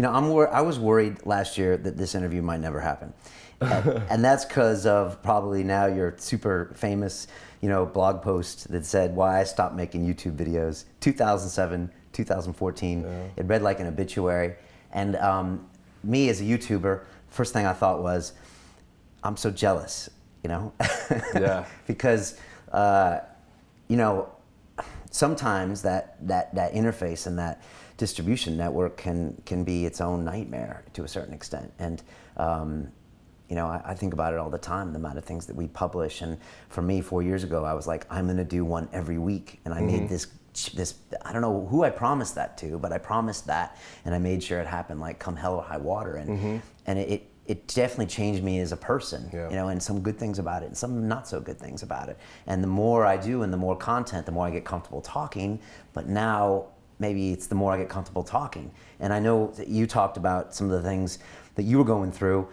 I was worried last year that this interview might never happen. And that's because of probably now your super famous, blog post that said why I stopped making YouTube videos, 2007, 2014. Yeah. It read like an obituary. And me as a YouTuber, first thing I thought was, I'm so jealous, Yeah. Because, sometimes that interface and that distribution network can be its own nightmare to a certain extent. And I think about it all the time, the amount of things that we publish. And for me, 4 years ago, I was like, I'm going to do one every week. And I made this, I don't know who I promised that to, but I promised that. And I made sure it happened, like come hell or high water. And it definitely changed me as a person, and some good things about it and some not so good things about it. And the more I do and the more content, the more I get comfortable talking. But now maybe it's the more I get comfortable talking. And I know that you talked about some of the things that you were going through,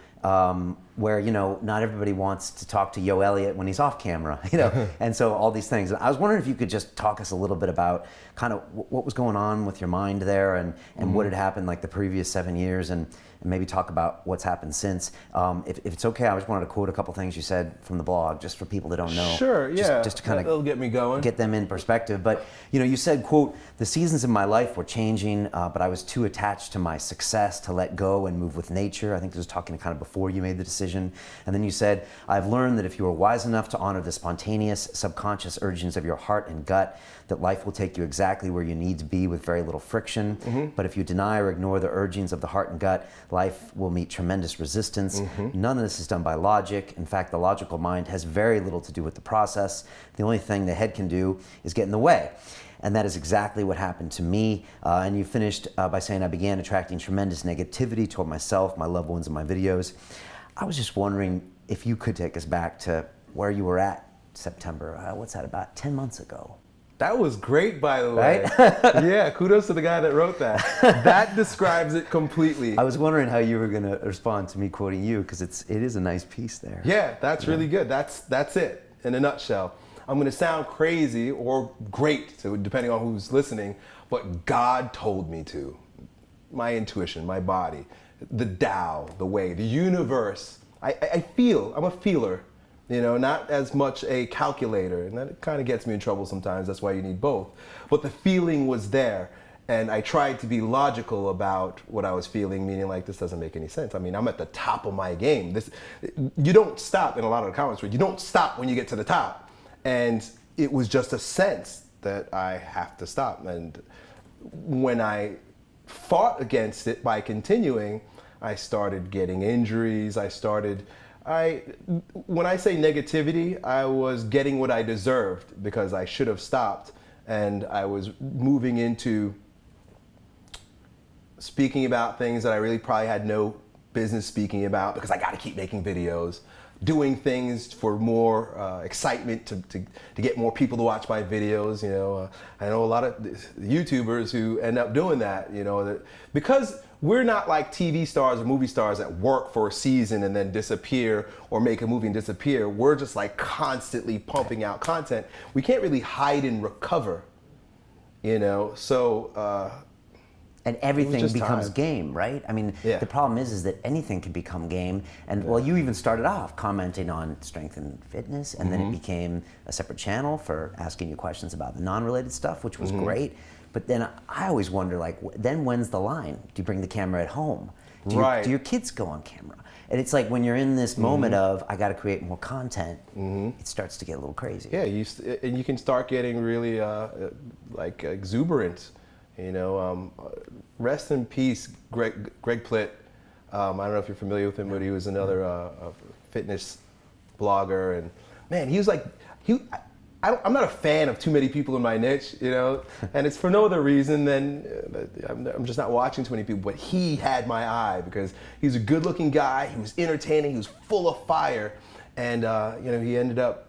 where not everybody wants to talk to Elliott when he's off camera, and so all these things. I was wondering if you could just talk us a little bit about kind of what was going on with your mind there, and what had happened like the previous 7 years, and maybe talk about what's happened since. If it's okay, I just wanted to quote a couple things you said from the blog, just for people that don't know. Sure, yeah. Just to kind of it'll get me going, get them in perspective. But you said, quote, "The seasons of my life were changing, but I was too attached to my success to let go and move with nature." I think this was talking kind of before you made the decision. And then you said, "I've learned that if you are wise enough to honor the spontaneous, subconscious urgings of your heart and gut, that life will take you exactly where you need to be with very little friction. But if you deny or ignore the urgings of the heart and gut, life will meet tremendous resistance. None of this is done by logic. In fact, the logical mind has very little to do with the process. The only thing the head can do is get in the way." And that is exactly what happened to me. And you finished by saying, "I began attracting tremendous negativity toward myself, my loved ones, and my videos." I was just wondering if you could take us back to where you were at September, what's that, about 10 months ago? That was great, by the way. Right? Yeah, kudos to the guy that wrote that. That describes it completely. I was wondering how you were going to respond to me quoting you, because it is a nice piece there. Yeah, that's really good. That's it in a nutshell. I'm going to sound crazy or great, so depending on who's listening, but God told me to. My intuition, my body, the Tao, the way, the universe. I feel, I'm a feeler, not as much a calculator, and that kind of gets me in trouble sometimes. That's why you need both. But the feeling was there, and I tried to be logical about what I was feeling, meaning like, this doesn't make any sense. I mean, I'm at the top of my game. You don't stop, in a lot of the comments, you don't stop when you get to the top. And it was just a sense that I have to stop. And when I fought against it by continuing, I started getting injuries. When I say negativity, I was getting what I deserved because I should have stopped. And I was moving into speaking about things that I really probably had no business speaking about because I got to keep making videos, doing things for more excitement to get more people to watch my videos. I know a lot of YouTubers who end up doing that, because we're not like TV stars or movie stars that work for a season and then disappear, or make a movie and disappear. We're just like constantly pumping out content. We can't really hide and recover, so and everything becomes game, right? I mean, the problem is that anything can become game. And well, you even started off commenting on strength and fitness, and then it became a separate channel for asking you questions about the non-related stuff, which was great. But then I always wonder, like, then when's the line? Do you bring the camera at home? Do your kids go on camera? And it's like when you're in this moment of, I got to create more content, it starts to get a little crazy. Yeah, and you can start getting really like exuberant. Rest in peace, Greg Plitt. I don't know if you're familiar with him, but he was another fitness blogger, and man, he was like, I'm not a fan of too many people in my niche, and it's for no other reason than I'm just not watching too many people, but he had my eye because he's a good-looking guy, he was entertaining, he was full of fire, and he ended up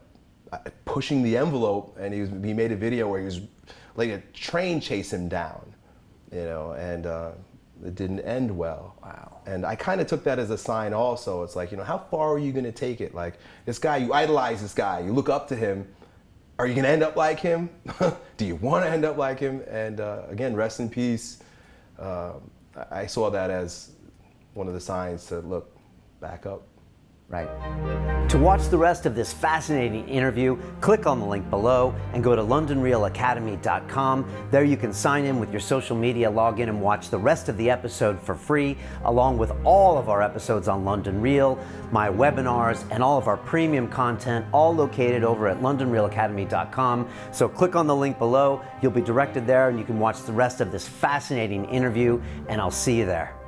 pushing the envelope, and he made a video where he was like a train chased him down, and it didn't end well. Wow. And I kind of took that as a sign also. It's like, how far are you going to take it? Like, this guy, you idolize this guy, you look up to him. Are you going to end up like him? Do you want to end up like him? And again, rest in peace. I saw that as one of the signs to look back up. Right. To watch the rest of this fascinating interview, click on the link below and go to londonreelacademy.com. There you can sign in with your social media, log in and watch the rest of the episode for free, along with all of our episodes on London Reel, my webinars, and all of our premium content, all located over at londonreelacademy.com. So click on the link below, you'll be directed there and you can watch the rest of this fascinating interview, and I'll see you there.